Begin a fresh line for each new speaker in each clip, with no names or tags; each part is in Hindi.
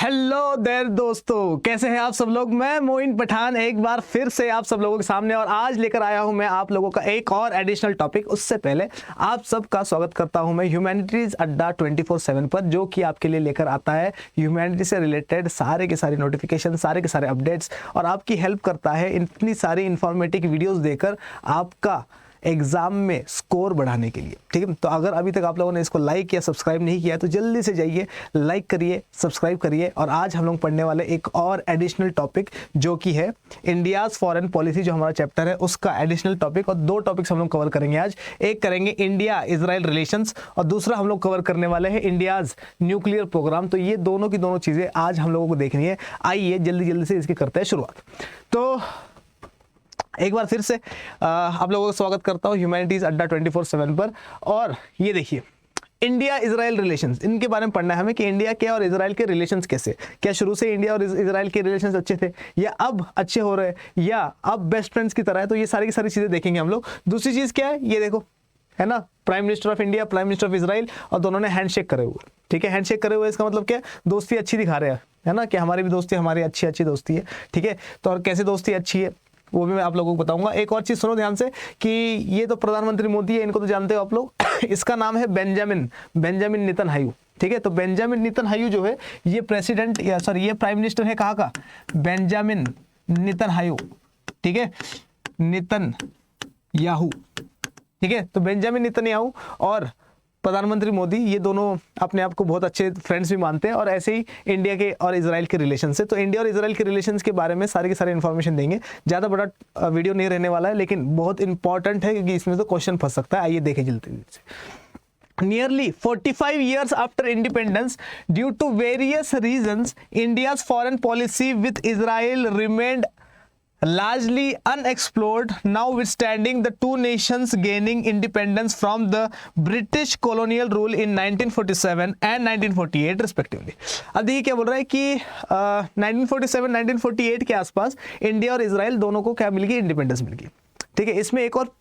हेलो देयर दोस्तों, कैसे हैं आप सब लोग। मैं मोइन पठान एक बार फिर से आप सब लोगों के सामने और आज लेकर आया हूं मैं आप लोगों का एक और एडिशनल टॉपिक। उससे पहले आप सबका स्वागत करता हूं मैं ह्यूमैनिटीज अड्डा 24/7 पर, जो कि आपके लिए लेकर आता है ह्यूमैनिटी से रिलेटेड सारे के सारे नोटिफिकेशन, सारे के सारे अपडेट्स और आपकी हेल्प करता है इतनी सारी इंफॉर्मेटिव वीडियोज़ देकर आपका एग्जाम में स्कोर बढ़ाने के लिए। ठीक है, तो अगर अभी तक आप लोगों ने इसको लाइक या सब्सक्राइब नहीं किया तो जल्दी से जाइए, लाइक करिए, सब्सक्राइब करिए। और आज हम लोग पढ़ने वाले एक और एडिशनल टॉपिक जो कि है इंडियाज़ फॉरेन पॉलिसी, जो हमारा चैप्टर है उसका एडिशनल टॉपिक। और दो टॉपिक्स हम लोग कवर करेंगे आज। एक करेंगे इंडिया इजराइल रिलेशंस और दूसरा हम लोग कवर करने वाले हैं इंडियाज़ न्यूक्लियर प्रोग्राम। तो ये दोनों की दोनों चीज़ें आज हम लोगों को देखनी है। आइए जल्दी जल्दी से इसकी करते हैं शुरुआत। तो एक बार फिर से आप लोगों का स्वागत करता हूँ ह्यूमैनिटीज अड्डा 24/7 पर। और ये देखिए, इंडिया इजराइल रिलेशंस, इनके बारे में पढ़ना है हमें कि इंडिया के और इजराइल के रिलेशंस कैसे, क्या शुरू से इंडिया और इजराइल के रिलेशंस अच्छे थे या अब अच्छे हो रहे हैं या अब बेस्ट फ्रेंड्स की तरह है। तो ये सारी की सारी चीज़ें देखेंगे हम लोग। दूसरी चीज़ क्या है, ये देखो, है ना, prime minister of India, prime minister of Israel, और दोनों ने हैंडशेक करे हुए। ठीक है, हैंडशेक करे हुए इसका मतलब क्या है, दोस्ती अच्छी दिखा रहे हैं, है ना, कि हमारी भी दोस्ती, हमारी अच्छी अच्छी दोस्ती है। ठीक है, तो और कैसे दोस्ती अच्छी है वो भी मैं आप लोगों को बताऊंगा। एक और चीज़ सुनो ध्यान से कि ये तो प्रधानमंत्री मोदी है, इनको तो जानते हो आप लोग। इसका नाम है बेंजामिन नेतन्याहू। ठीक है, तो बेंजामिन नेतन्याहू जो है ये प्रेसिडेंट या सॉरी ये प्राइम मिनिस्टर है कहाँ का, बेंजामिन नेतन्याहू। ठीक है, नेतन्याहू। ठीक है, तो बेंजामिन नेतन्याहू और प्रधानमंत्री मोदी, ये दोनों अपने आप को बहुत अच्छे फ्रेंड्स भी मानते हैं। और ऐसे ही इंडिया के और इजराइल के रिलेशन से, तो इंडिया और इजराइल के रिलेशंस के बारे में सारे के सारे इन्फॉर्मेशन देंगे। ज़्यादा बड़ा वीडियो नहीं रहने वाला है, लेकिन बहुत इंपॉर्टेंट है क्योंकि इसमें तो क्वेश्चन फंस सकता है। आइए देखें जल्दी से। Nearly 45 years after independence, due to various reasons, India's foreign policy with Israel remained largely unexplored, notwithstanding the two nations gaining independence from the British colonial rule in 1947 and 1948 respectively। अब देखिए क्या बोल रहा है कि 1947-1948 के आसपास इंडिया और इजराइल दोनों को क्या मिल गई, इंडिपेंडेंस मिल गई। ठीक है, इसमें एक और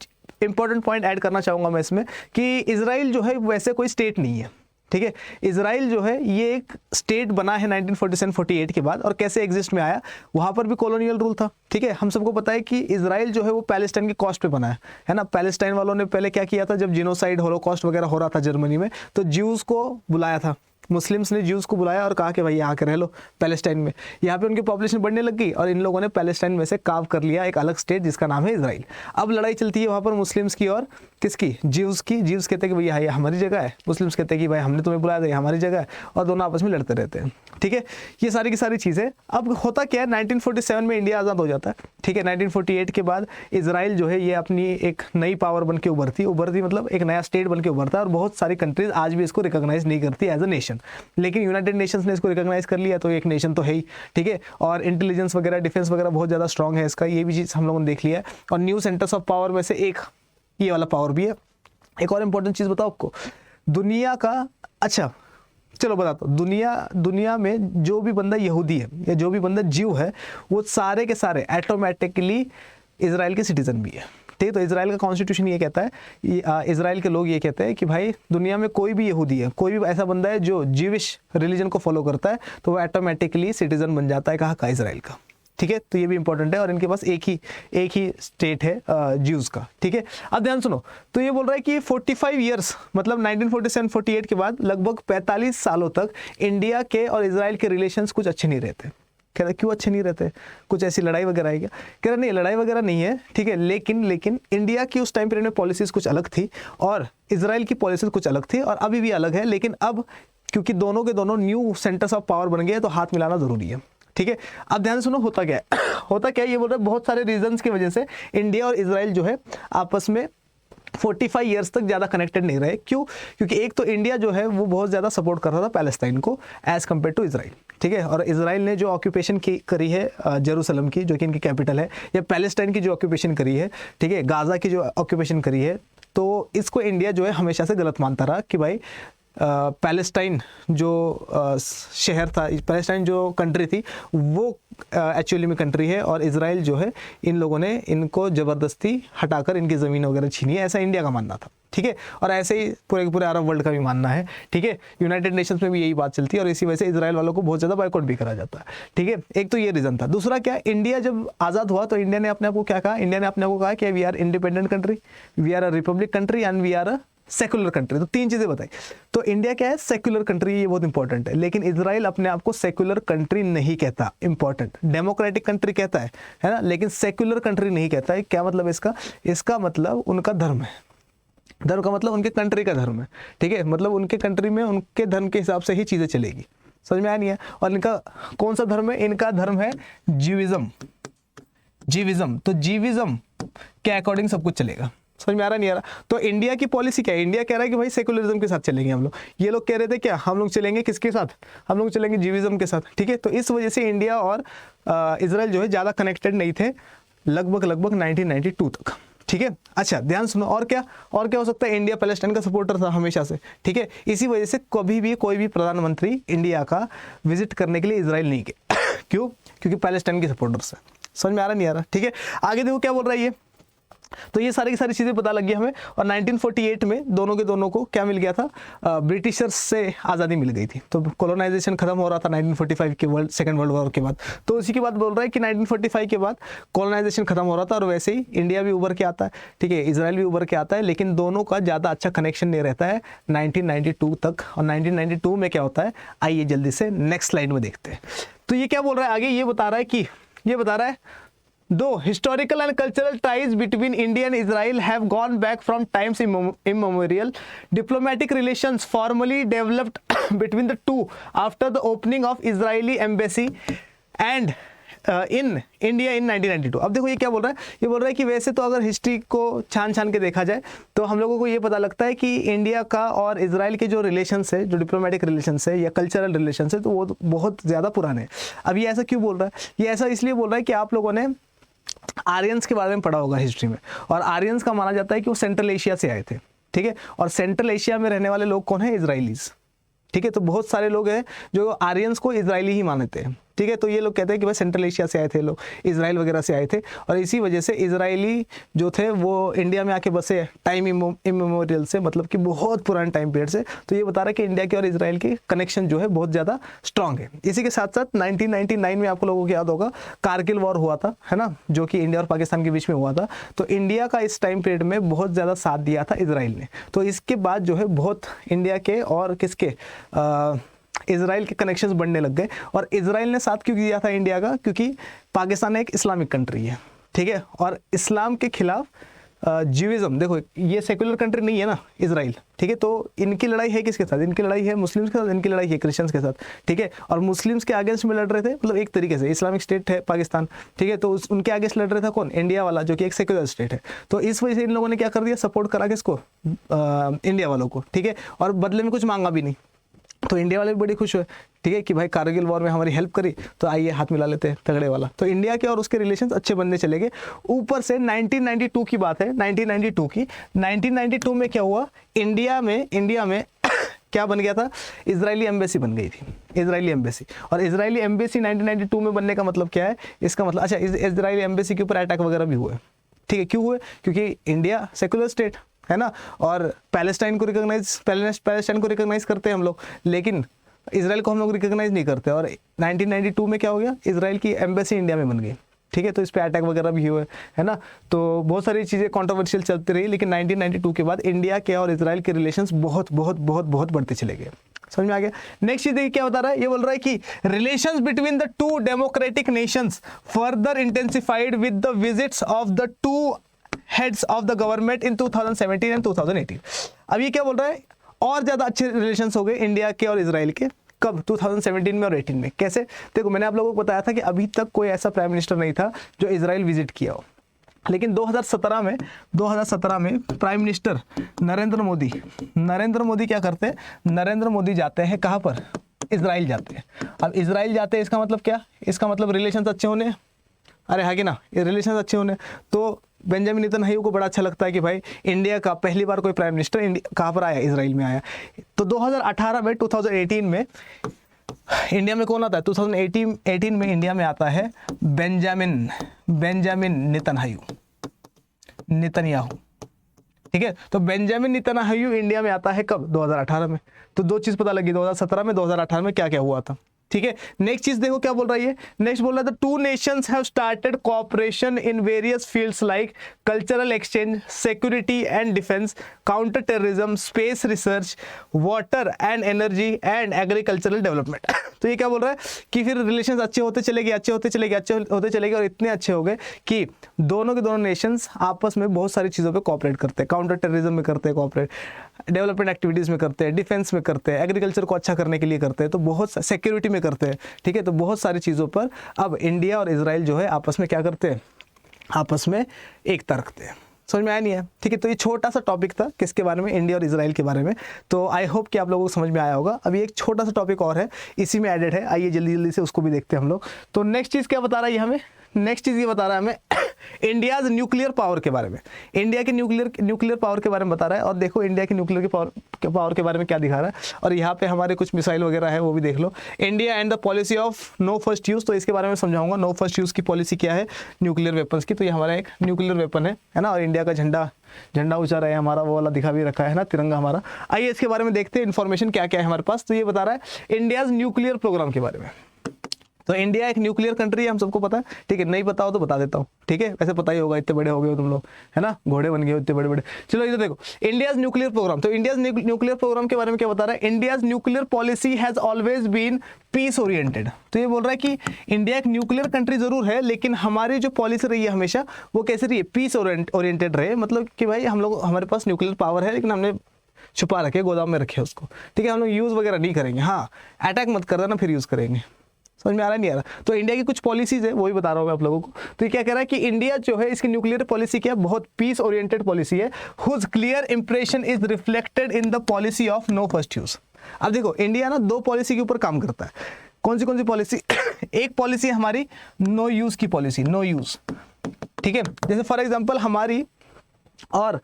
इंपॉर्टेंट पॉइंट ऐड करना चाहूँगा मैं इसमें कि इजराइल जो है वैसे कोई स्टेट नहीं है। ठीक है, इजराइल जो है ये एक स्टेट बना है 1947-48 के बाद। और कैसे एग्जिस्ट में आया, वहाँ पर भी कॉलोनियल रूल था। ठीक है, हम सबको पता है कि इजराइल जो है वो पैलेस्टाइन की कॉस्ट पे बना है ना। पैलेस्टाइन वालों ने पहले क्या किया था, जब जीनोसाइड, होलोकॉस्ट वगैरह हो रहा था जर्मनी में, तो ज्यूज़ को बुलाया था, मुस्लिम्स ने ज्यूज़ को बुलाया और कहा कि भाई यहाँ के रह लो पैलेस्टाइन में। यहाँ पे उनकी पॉपुलेशन बढ़ने लग गई और इन लोगों ने पैलेस्टाइन में से कार्व कर लिया एक अलग स्टेट जिसका नाम है इजराइल। अब लड़ाई चलती है वहाँ पर मुस्लिम्स की और किसकी, ज्यूज़ की। ज्यूज़ कहते हैं कि भैया ये हमारी जगह है, मुस्लिम्स कहते हैं कि भाई हमने तुम्हें बुलाया था, ये हमारी जगह है, और दोनों आपस में लड़ते रहते हैं। ठीक है, ये सारी की सारी चीज़ें। अब होता क्या है, 1947 में इंडिया आज़ाद हो जाता है। ठीक है, 1948 के बाद इजराइल जो है ये अपनी एक नई पावर बन के उभरती मतलब एक नया स्टेट बन के उभरता है। और बहुत सारी कंट्रीज आज भी इसको रिकॉग्नाइज नहीं करती एज अ नेशन, लेकिन यूनाइटेड नेशंस ने इसको रिकॉग्नाइज कर लिया, तो एक नेशन तो है ही। ठीक है, और इंटेलिजेंस वगैरह, डिफेंस वगैरह बहुत ज़्यादा स्ट्रॉन्ग है इसका, ये भी चीज़ हम लोगों ने देख लिया है। और न्यू सेंटर्स ऑफ पावर में से एक ये वाला पावर भी है। एक और इंपॉर्टेंट चीज़ बताओ आपको, दुनिया का, अच्छा चलो बताता हूँ, दुनिया में जो भी बंदा यहूदी है या जो भी बंदा ज्यू है, वो सारे के सारे ऑटोमेटिकली इजराइल के सिटीजन भी है। ठीक है, तो इजराइल का कॉन्स्टिट्यूशन ये कहता है, इजराइल के लोग ये कहते हैं कि भाई दुनिया में कोई भी यहूदी है, कोई भी ऐसा बंदा है जो ज्यूइश रिलीजन को फॉलो करता है, तो वो ऑटोमेटिकली सिटीजन बन जाता है कहाँ का, इजराइल का। ठीक है, तो ये भी इंपॉर्टेंट है। और इनके पास एक ही स्टेट है ज्यूज़ का। ठीक है, अब ध्यान सुनो, तो ये बोल रहा है कि 45 ईयर्स मतलब 1947-48 के बाद लगभग 45 सालों तक इंडिया के और इजराइल के रिलेशंस कुछ अच्छे नहीं रहते। कह रहे क्यों अच्छे नहीं रहते, कुछ ऐसी लड़ाई वगैरह है क्या? कह रहे नहीं, लड़ाई वगैरह नहीं है। ठीक है, लेकिन इंडिया की उस टाइम पीरियड में पॉलिसीज़ कुछ अलग थी और इजराइल की पॉलिसीज़ कुछ अलग थी, और अभी भी अलग है। लेकिन अब क्योंकि दोनों के दोनों न्यू सेंटर्स ऑफ पावर बन गए, तो हाथ मिलाना ज़रूरी है। ठीक है, अब ध्यान सुनो, होता क्या है होता क्या है, ये बोल रहे हैं बहुत सारे रीजंस की वजह से इंडिया और इजराइल जो है आपस में 45 ईयर्स तक ज़्यादा कनेक्टेड नहीं रहे। क्यों? क्योंकि एक तो इंडिया जो है वो बहुत ज़्यादा सपोर्ट कर रहा था पैलेस्टाइन को एज़ कम्पेयर टू इजराइल। ठीक है, और इजराइल ने जो ऑक्यूपेशन करी है जेरूसलम की, जो कि इनकी कैपिटल है, या पैलेस्टाइन की जो ऑक्यूपेशन करी है, ठीक है, गाज़ा की जो ऑक्यूपेशन करी है, तो इसको इंडिया जो है हमेशा से गलत मानता रहा कि भाई पैलेस्टाइन जो शहर था, पैलेस्टाइन जो कंट्री थी वो एक्चुअली में कंट्री है, और इजराइल जो है इन लोगों ने इनको ज़बरदस्ती हटाकर इनकी ज़मीन वगैरह छीनी है, ऐसा इंडिया का मानना था। ठीक है, और ऐसे ही पूरे के पूरे अरब वर्ल्ड का भी मानना है। ठीक है, यूनाइटेड नेशंस में भी यही बात चलती है, और इसी वजह से इजराइल वालों को बहुत ज़्यादा बॉयकॉट भी करा जाता है। ठीक है, एक तो ये रीज़न था। दूसरा क्या, इंडिया जब आज़ाद हुआ तो इंडिया ने अपने आप को क्या कहा, इंडिया ने अपने आप को कहा कि we are independent country, we are a republic country and we are a secular country. तो तीन चीज़ें बताई। तो इंडिया क्या है, सेक्युलर कंट्री, ये बहुत इंपॉर्टेंट है। लेकिन इजराइल अपने आप को सेक्युलर कंट्री नहीं कहता, इंपॉर्टेंट, डेमोक्रेटिक कंट्री कहता है ना, लेकिन सेक्युलर कंट्री नहीं कहता है। क्या मतलब इसका, इसका मतलब उनका धर्म है। धर्म का मतलब उनके कंट्री का धर्म है। ठीक है, मतलब उनके कंट्री में उनके धर्म के हिसाब से ही चीज़ें चलेगी। समझ में आया नहीं है। और इनका कौन सा धर्म है, इनका धर्म है जीविज्म। जीविज्म, तो जीविज्म के अकॉर्डिंग सब कुछ चलेगा। समझ में आ रहा नहीं आ रहा। तो इंडिया की पॉलिसी क्या है, इंडिया कह रहा है कि भाई सेकुलरिज्म के साथ चलेंगे हम लोग। ये लोग कह रहे थे क्या, हम लोग चलेंगे किसके साथ, हम लोग चलेंगे जीविज्म के साथ। ठीक है, तो इस वजह से इंडिया और इजराइल जो है ज़्यादा कनेक्टेड नहीं थे लगभग 1992 तक। ठीक है, अच्छा ध्यान सुनो। और क्या हो सकता है, इंडिया पैलेस्टाइन का सपोर्टर था हमेशा से। ठीक है, इसी वजह से कभी भी कोई भी प्रधानमंत्री इंडिया का विजिट करने के लिए इजराइल नहीं गए। क्यों, क्योंकि पैलेस्टाइन के सपोर्टर्स है। समझ में आ रहा नहीं आ रहा। ठीक है, आगे देखो क्या बोल रहा है ये। तो ये सारी की सारी चीज़ें पता लग गई हमें। और 1948 में दोनों के दोनों को क्या मिल गया था, ब्रिटिशर्स से आज़ादी मिल गई थी। तो कॉलोनाइजेशन खत्म हो रहा था 1945 के सेकेंड वर्ल्ड वॉर के बाद। तो उसी के बाद बोल रहा है कि 1945 के बाद कॉलोनाइजेशन खत्म हो रहा था, और वैसे ही इंडिया भी उभर के आता है। ठीक है, इजराइल भी उभर के आता है, लेकिन दोनों का ज़्यादा अच्छा कनेक्शन नहीं रहता है 1992 तक। और 1992 में क्या होता है, आइए जल्दी से नेक्स्ट स्लाइड में देखते हैं। तो ये क्या बोल रहा है आगे, ये बता रहा है Though historical and cultural ties between India and Israel have gone back from times immemorial, diplomatic relations formally developed between the two after the opening of Israeli embassy and in India in 1992। अब देखो ये क्या बोल रहा है, ये बोल रहा है कि वैसे तो अगर हिस्ट्री को छान के देखा जाए तो हम लोगों को ये पता लगता है कि इंडिया का और इजराइल के जो रिलेशंस है, जो डिप्लोमेटिक रिलेशंस है या कल्चरल रिलेशंस है, तो वो बहुत ज़्यादा पुराने हैं। अब ये ऐसा क्यों बोल रहा है, ये ऐसा इसलिए बोल रहा है कि आप लोगों ने आर्यंस के बारे में पढ़ा होगा हिस्ट्री में, और आर्यंस का माना जाता है कि वो सेंट्रल एशिया से आए थे। ठीक है, और सेंट्रल एशिया में रहने वाले लोग कौन है, इजराइलीज। ठीक है, तो बहुत सारे लोग हैं जो आर्यंस को इजरायली ही मानते हैं। ठीक है, तो ये लोग कहते हैं कि भाई सेंट्रल एशिया से आए थे लोग, इजराइल वगैरह से आए थे, और इसी वजह से इजरायली जो थे वो इंडिया में आके बसे टाइम इमेमोरियल से, मतलब कि बहुत पुराने टाइम पीरियड से। तो ये बता रहा है कि इंडिया के और इजराइल के कनेक्शन जो है बहुत ज़्यादा स्ट्रांग है। इसी के साथ साथ 1999 में आप लोगों को याद होगा कारगिल वॉर हुआ था, है ना, जो कि इंडिया और पाकिस्तान के बीच में हुआ था। तो इंडिया का इस टाइम पीरियड में बहुत ज़्यादा साथ दिया था इजराइल ने। तो इसके बाद जो है बहुत इंडिया के और किसके, इजराइल के कनेक्शंस बढ़ने लग गए। और इजराइल ने साथ क्यों दिया था इंडिया का, क्योंकि पाकिस्तान एक इस्लामिक कंट्री है। ठीक है, और इस्लाम के खिलाफ जीविज्म, देखो ये सेकुलर कंट्री नहीं है ना इजराइल। ठीक है, तो इनकी लड़ाई है किसके साथ, इनकी लड़ाई है मुस्लिम्स के साथ, इनकी लड़ाई है क्रिश्चियंस के साथ। ठीक है, और मुस्लिम्स के अगेंस्ट में लड़ रहे थे, मतलब एक तरीके से इस्लामिक स्टेट है पाकिस्तान। ठीक है, तो उनके अगेंस्ट लड़ रहा था कौन, इंडिया वाला, जो कि एक सेकुलर स्टेट है। तो इस वजह से इन लोगों ने क्या कर दिया, सपोर्ट करा किसको, इंडिया वालों को। ठीक है, और बदले में कुछ मांगा भी नहीं। तो इंडिया वाले भी बड़ी खुश हुए। ठीक है, कि भाई कारगिल वॉर में हमारी हेल्प करी, तो आइए हाथ मिला लेते हैं तगड़े वाला। तो इंडिया के और उसके रिलेशंस अच्छे बनने चले गए। ऊपर से 1992 की बात है, 1992 में क्या हुआ, इंडिया में क्या बन गया था, इजरायली एम्बेसी बन गई थी, इजरायली एम्बेसी। और इजरायली एम्बेसी 1992 में बनने का मतलब क्या है, इसका मतलब अच्छा इजरायली एम्बेसी के ऊपर अटैक वगैरह भी हुए। ठीक है, क्यों हुए, क्योंकि इंडिया सेकुलर स्टेट है ना, और पैलेस्टाइन को रिकॉग्नाइज करते हैं हम लोग, लेकिन इजराइल को हम लोग रिकॉग्नाइज नहीं करते। और 1992 में क्या हो गया, इजराइल की एम्बेसी इंडिया में बन गई। ठीक है, तो इस पे अटैक वगैरह भी हुए, है ना। तो बहुत सारी चीज़ें कंट्रोवर्शियल चलती रही, लेकिन 1992 के बाद इंडिया के और इजराइल के रिलेशंस बहुत बहुत बहुत बहुत बढ़ते चले गए। समझ में आ गया। नेक्स्ट चीज देखिए क्या बता रहा है, ये बोल रहा है कि relations between the two democratic Nations further intensified with the visits of the two heads of the government in 2017 and 2018। अब ये क्या बोल रहा है, और ज़्यादा अच्छे रिलेशंस हो गए इंडिया के और इजराइल के। कब, 2017 में और 18 में। कैसे, देखो मैंने आप लोगों को बताया था कि अभी तक कोई ऐसा प्राइम मिनिस्टर नहीं था जो इजराइल विजिट किया हो, लेकिन 2017 में प्राइम मिनिस्टर नरेंद्र मोदी क्या करते हैं, नरेंद्र मोदी जाते हैं कहाँ पर, इजराइल जाते हैं। अब इजराइल जाते हैं, इसका मतलब क्या, इसका मतलब रिलेशंस अच्छे होने, अरे है कि ना, ये रिलेशंस अच्छे होने। तो बेंजामिन नेतन्याहू को बड़ा अच्छा लगता है कि भाई इंडिया का पहली बार कोई प्राइम मिनिस्टर कहाँ पर आया, इसराइल में आया। तो 2018 में इंडिया में कौन आता है? 2018 में इंडिया में आता है बेंजामिन नेतन्याहू। ठीक है, तो बेंजामिन नेतन्याहू इंडिया में आता है कब? 2018 में। तो दो चीज पता लगी, 2017 में 2018 में क्या क्या हुआ था। ठीक है, नेक्स्ट चीज देखो क्या बोल रहा है ये। नेक्स्ट बोल रहा है, the two nations have started cooperation in various fields like cultural exchange, security and defence, counter terrorism, space research, water and energy and agricultural development. तो ये क्या बोल रहा है कि फिर रिलेशंस अच्छे होते चले गए और इतने अच्छे हो गए कि दोनों के दोनों नेशंस आपस में बहुत सारी चीज़ों पे कोऑपरेट करते हैं। काउंटर टेररिज्म में करते हैं कोऑपरेट, डेवलपमेंट एक्टिविटीज़ में करते हैं, डिफेंस में करते हैं, एग्रीकल्चर को अच्छा करने के लिए करते हैं, तो बहुत सिक्योरिटी में करते हैं। ठीक है, तो बहुत सारी चीज़ों पर अब इंडिया और इजराइल जो है आपस में क्या करते हैं? आपस में एकता रखते हैं। समझ में आया नहीं है? ठीक है, तो ये छोटा सा टॉपिक था किसके बारे में? इंडिया और इजराइल के बारे में। तो आई होप कि आप लोगों को समझ में आया होगा। अभी एक छोटा सा टॉपिक और है, इसी में एडेड है, आइए जल्दी जल्दी से उसको भी देखते हैं हम लोग। तो नेक्स्ट चीज़ क्या बता रहा है ये हमें? नेक्स्ट चीज़ ये बता रहा है हमें इंडियाज न्यूक्लियर पावर के बारे में। इंडिया के न्यूक्लियर पावर के बारे में बता रहा है। और देखो इंडिया की न्यूक्लियर पावर के बारे में क्या दिखा रहा है। और यहाँ पे हमारे कुछ मिसाइल वगैरह है, वो भी देख लो। India and the policy of no first use, तो इसके बारे में समझाऊंगा। नो फर्स्ट यूज़ की पॉलिसी क्या है न्यूक्लियर वेपन्स की। तो ये हमारा एक न्यूक्लियर वेपन है ना, और इंडिया का झंडा ऊंचा रहे हमारा, वो वाला दिखा भी रखा है ना, तिरंगा हमारा। आइए इसके बारे में देखते हैं इन्फॉर्मेशन क्या क्या है हमारे पास। तो ये बता रहा है इंडियाज न्यूक्लियर प्रोग्राम के बारे में। तो इंडिया एक न्यूक्लियर कंट्री है, हम सबको पता है। ठीक है, नहीं पता हो तो बता देता हूँ। ठीक है, वैसे पता ही होगा, इतने बड़े हो गए हो तुम लोग, है ना, घोड़े बन गए हो इतने बड़े बड़े। चलो इधर देखो, इंडियाज न्यूक्लियर प्रोग्राम। तो इंडियाज न्यूक्लियर प्रोग्राम के बारे में क्या बता रहा है? India's nuclear policy has always been peace oriented. तो ये बोल रहा है कि इंडिया एक न्यूक्लियर कंट्री जरूर है, लेकिन हमारी जो पॉलिसी रही है हमेशा वो कैसे रही है? पीस ओरिएंटेड रहे। मतलब कि भाई हम लोग, हमारे पास न्यूक्लियर पावर है, लेकिन हमने छुपा रखे, गोदाम में रखे उसको। ठीक है, हम लोग यूज़ वगैरह नहीं करेंगे। हाँ, अटैक मत कर देना, फिर यूज़ करेंगे। समझ में आ रहा है नहीं आ रहा? तो इंडिया की कुछ पॉलिसीज है, वो भी बता रहा हूँ मैं आप लोगों को। तो ये क्या कह रहा है कि इंडिया जो है इसकी न्यूक्लियर पॉलिसी क्या है? बहुत पीस ओरिएंटेड पॉलिसी है। Whose clear impression is reflected in the policy of no first use. अब देखो इंडिया ना दो पॉलिसी के ऊपर काम करता है। कौन सी पॉलिसी? एक पॉलिसी हमारी नो यूज की पॉलिसी, नो यूज। ठीक है, जैसे फॉर एग्जाम्पल हमारी और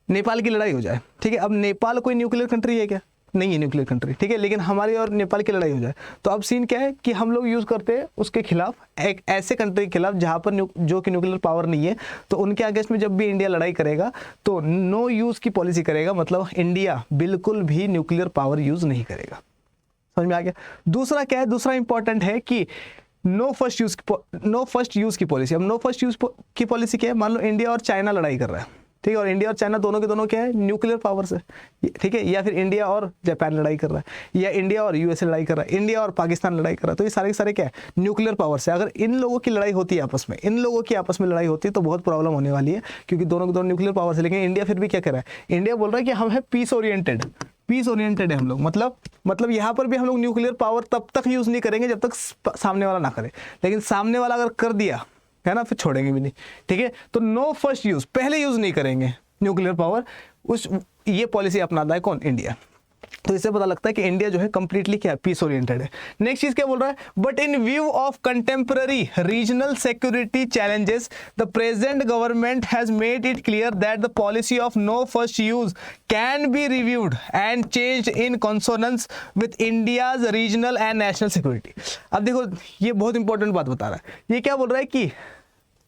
नेपाल की लड़ाई हो जाए। ठीक है, अब नेपाल कोई न्यूक्लियर कंट्री है क्या? नहीं है न्यूक्लियर कंट्री। ठीक है, लेकिन हमारी और नेपाल की लड़ाई हो जाए तो अब सीन क्या है कि हम लोग यूज़ करते हैं उसके खिलाफ, एक ऐसे कंट्री के खिलाफ जहाँ पर जो कि न्यूक्लियर पावर नहीं है। तो उनके अगेंस्ट में जब भी इंडिया लड़ाई करेगा तो नो यूज़ की पॉलिसी करेगा, मतलब इंडिया बिल्कुल भी न्यूक्लियर पावर यूज़ नहीं करेगा। समझ में आ गया? दूसरा क्या है? दूसरा इंपॉर्टेंट है कि नो फर्स्ट यूज़ की पॉलिसी। अब नो फर्स्ट यूज़ की पॉलिसी क्या है? मान लो इंडिया और चाइना लड़ाई कर रहा है। ठीक है, और इंडिया और चाइना दोनों के दोनों क्या है? न्यूक्लियर पावर से। ठीक है, या फिर इंडिया और जापान लड़ाई कर रहा है, या इंडिया और यूएसए लड़ाई कर रहा है, इंडिया और पाकिस्तान लड़ाई कर रहा है। तो ये सारे के सारे क्या है? न्यूक्लियर पावर से। अगर इन लोगों की लड़ाई होती है आपस में, इन लोगों की आपस में लड़ाई होती है तो बहुत प्रॉब्लम होने वाली है, क्योंकि दोनों के दोनों न्यूक्लियर पावर से। लेकिन इंडिया फिर भी क्या कर रहा है? इंडिया बोल रहा है कि हम है पीस ओरिएंटेड है हम लोग। मतलब यहाँ पर भी हम लोग न्यूक्लियर पावर तब तक यूज़ नहीं करेंगे जब तक सामने वाला ना करे, लेकिन सामने वाला अगर कर दिया है ना, फिर छोड़ेंगे भी नहीं। ठीक है, तो नो फर्स्ट यूज़, पहले यूज़ नहीं करेंगे न्यूक्लियर पावर। ये पॉलिसी अपनाता है कौन? इंडिया। तो इससे पता लगता है कि इंडिया जो है कंप्लीटली क्या, पीस ओरिएंटेड है। नेक्स्ट चीज क्या बोल रहा है? But in view of contemporary regional security challenges the present government has made it clear that the policy of no first use can be reviewed and changed in consonance with India's regional and national security. अब देखो ये बहुत इंपॉर्टेंट बात बता रहा है। ये क्या बोल रहा है कि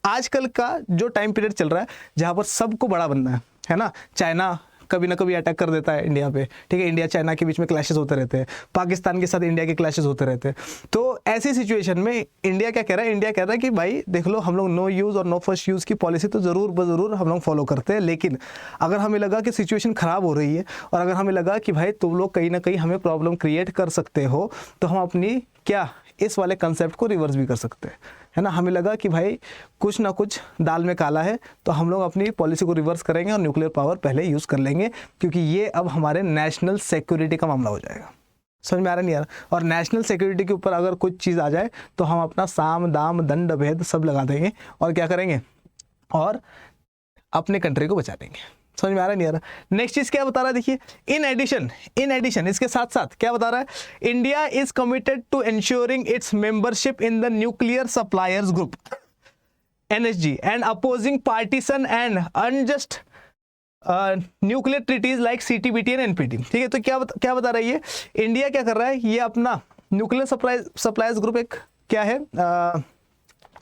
आजकल का जो टाइम पीरियड चल रहा है जहाँ पर सबको बड़ा बनना है ना, चाइना कभी ना कभी अटैक कर देता है इंडिया पे। ठीक है, इंडिया चाइना के बीच में क्लैशेस होते रहते हैं, पाकिस्तान के साथ इंडिया के क्लैशेस होते रहते हैं। तो ऐसी सिचुएशन में इंडिया क्या कह रहा है? इंडिया कह रहा है कि भाई देख लो, हम लोग नो यूज़ और नो फर्स्ट यूज़ की पॉलिसी तो ज़रूर हम लोग फॉलो करते हैं, लेकिन अगर हमें लगा कि सिचुएशन ख़राब हो रही है और अगर हमें लगा कि भाई तुम लोग कहीं ना कहीं हमें प्रॉब्लम क्रिएट कर सकते हो, तो हम अपनी क्या इस वाले कंसेप्ट को रिवर्स भी कर सकते हैं, है ना। हमें लगा कि भाई कुछ ना कुछ दाल में काला है, तो हम लोग अपनी पॉलिसी को रिवर्स करेंगे और न्यूक्लियर पावर पहले यूज़ कर लेंगे, क्योंकि ये अब हमारे नेशनल सिक्योरिटी का मामला हो जाएगा। समझ में आ रहा नहीं यार? और नेशनल सिक्योरिटी के ऊपर अगर कुछ चीज़ आ जाए तो हम अपना साम दाम दंड भेद सब लगा देंगे और क्या करेंगे, और अपने कंट्री को बचा लेंगे। समझ में आ रहा नहीं आ रहा? नेक्स्ट चीज क्या बता रहा है, देखिए, इन एडिशन इसके साथ साथ क्या बता रहा है, India is committed to ensuring its membership in the nuclear suppliers group. NSG and opposing partisan and unjust nuclear treaties like CTBT and NPT। ठीक है, तो क्या बता रहा है ये, इंडिया क्या कर रहा है, ये अपना न्यूक्लियर सप्लायर्स ग्रुप एक क्या है,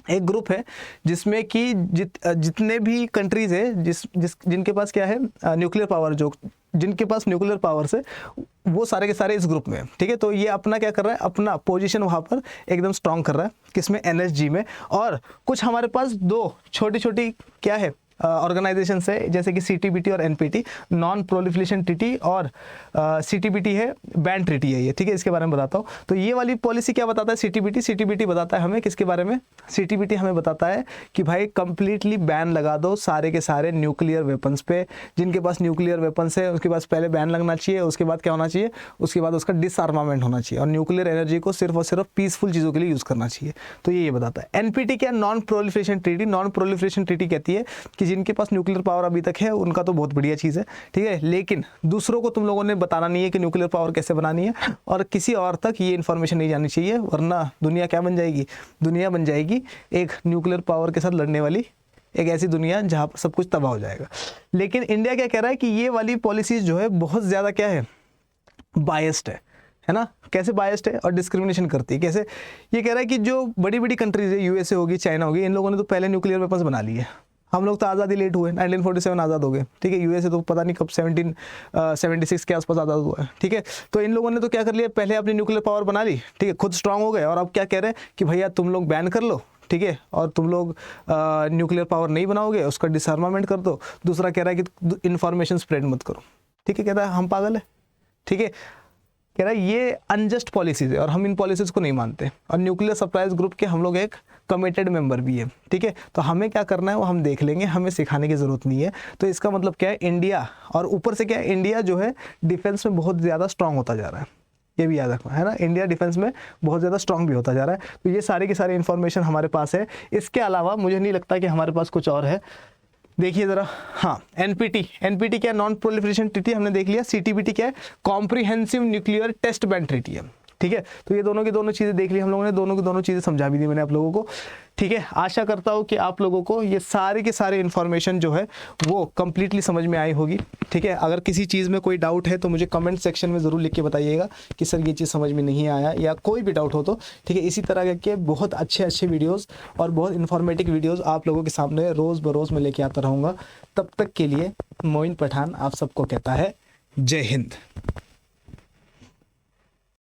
एक ग्रुप है जिसमें कि जितने भी कंट्रीज है जिनके पास क्या है न्यूक्लियर पावर, जिनके पास न्यूक्लियर पावर्स है वो सारे के सारे इस ग्रुप में। ठीक है, तो ये अपना क्या कर रहा है, अपना पोजीशन वहाँ पर एकदम स्ट्रांग कर रहा है, किसमें, NSG में। और कुछ हमारे पास दो छोटी छोटी क्या है ऑर्गेनाइजेशन है, जैसे कि CTBT और NPT, नॉन प्रोलिफरेशन ट्रीटी, और CTBT है बैन ट्रीटी है ये। ठीक है, इसके बारे में बताता हूँ। तो ये वाली पॉलिसी क्या बताता है, CTBT बताता है हमें किसके बारे में, CTBT हमें बताता है कि भाई कंप्लीटली बैन लगा दो सारे के सारे न्यूक्लियर वेपन्स पे। जिनके पास न्यूक्लियर वेपन्स है उसके पास पहले बैन लगना चाहिए, उसके बाद क्या होना चाहिए, उसके बाद उसका डिसआर्मामेंट होना चाहिए, और न्यूक्लियर एनर्जी को सिर्फ और सिर्फ पीसफुल चीज़ों के लिए यूज़ करना चाहिए। तो ये बताता है। NPT क्या, non proliferation treaty. Non proliferation treaty कहती है कि जिनके पास न्यूक्लियर पावर अभी तक है उनका तो बहुत बढ़िया चीज़ है, ठीक है, लेकिन दूसरों को तुम लोगों ने बताना नहीं है कि न्यूक्लियर पावर कैसे बनानी है, और किसी और तक ये इन्फॉर्मेशन नहीं जानी चाहिए, वरना दुनिया क्या बन जाएगी, दुनिया बन जाएगी एक न्यूक्लियर पावर के साथ लड़ने वाली एक ऐसी दुनिया जहाँ पर सब कुछ तबाह हो जाएगा। लेकिन इंडिया क्या कह रहा है कि ये वाली पॉलिसीज जो है बहुत ज़्यादा क्या है, बायस्ड है ना। कैसे बायस्ड है और डिस्क्रिमिनेशन करती है, कैसे, ये कह रहा है कि जो बड़ी बड़ी कंट्रीज है, USA होगी, चाइना होगी, इन लोगों ने तो पहले न्यूक्लियर वेपन्स बना लिए। हम लोग तो आज़ादी लेट हुए, 1947 आज़ाद हो गए, ठीक है। USA तो पता नहीं कब 1776 के आसपास आज़ाद हुआ है, ठीक है। तो इन लोगों ने तो क्या कर लिया, पहले अपनी न्यूक्लियर पावर बना ली, ठीक है, खुद स्ट्रांग हो गए, और अब क्या कह रहे हैं कि भैया तुम लोग बैन कर लो, ठीक है, और तुम लोग न्यूक्लियर पावर नहीं बनाओगे, उसका डिसआर्मामेंट कर दो। दूसरा कह रहा है कि इन्फॉर्मेशन स्प्रेड मत करो, ठीक है, कहता है हम पागल है, ठीक है, कह रहा है ये अनजस्ट पॉलिसीज है और हम इन पॉलिसीज को नहीं मानते। और न्यूक्लियर सप्लायर्स ग्रुप के हम लोग एक कमिटेड मेंबर भी है, ठीक है। तो हमें क्या करना है वो हम देख लेंगे, हमें सिखाने की ज़रूरत नहीं है। तो इसका मतलब क्या है, इंडिया, और ऊपर से क्या है, इंडिया जो है डिफेंस में बहुत ज़्यादा स्ट्रांग होता जा रहा है, ये भी याद रखना है ना। इंडिया डिफेंस में बहुत ज़्यादा स्ट्रांग भी होता जा रहा है। तो ये सारी की सारी इन्फॉर्मेशन हमारे पास है। इसके अलावा मुझे नहीं लगता कि हमारे पास कुछ और है। देखिए ज़रा, हाँ, NPT क्या, नॉन प्रोलिफरेशन ट्रीटी हमने देख लिया। CTBT क्या है, comprehensive nuclear test ban treaty है, ठीक है। तो ये दोनों की दोनों चीज़ें देख ली हम लोगों ने, दोनों की दोनों चीज़ें समझा भी दी मैंने आप लोगों को, ठीक है। आशा करता हूँ कि आप लोगों को ये सारे के सारे इन्फॉर्मेशन जो है वो कंप्लीटली समझ में आई होगी, ठीक है। अगर किसी चीज़ में कोई डाउट है तो मुझे कमेंट सेक्शन में ज़रूर लिख के बताइएगा कि सर ये चीज़ समझ में नहीं आया, या कोई भी डाउट हो तो, ठीक है। इसी तरह के बहुत अच्छे वीडियोज़ और बहुत इन्फॉर्मेटिव वीडियोज़ आप लोगों के सामने रोज़ बरोज़ में लेके आता रहूँगा। तब तक के लिए मोइन पठान आप सबको कहता है जय हिंद।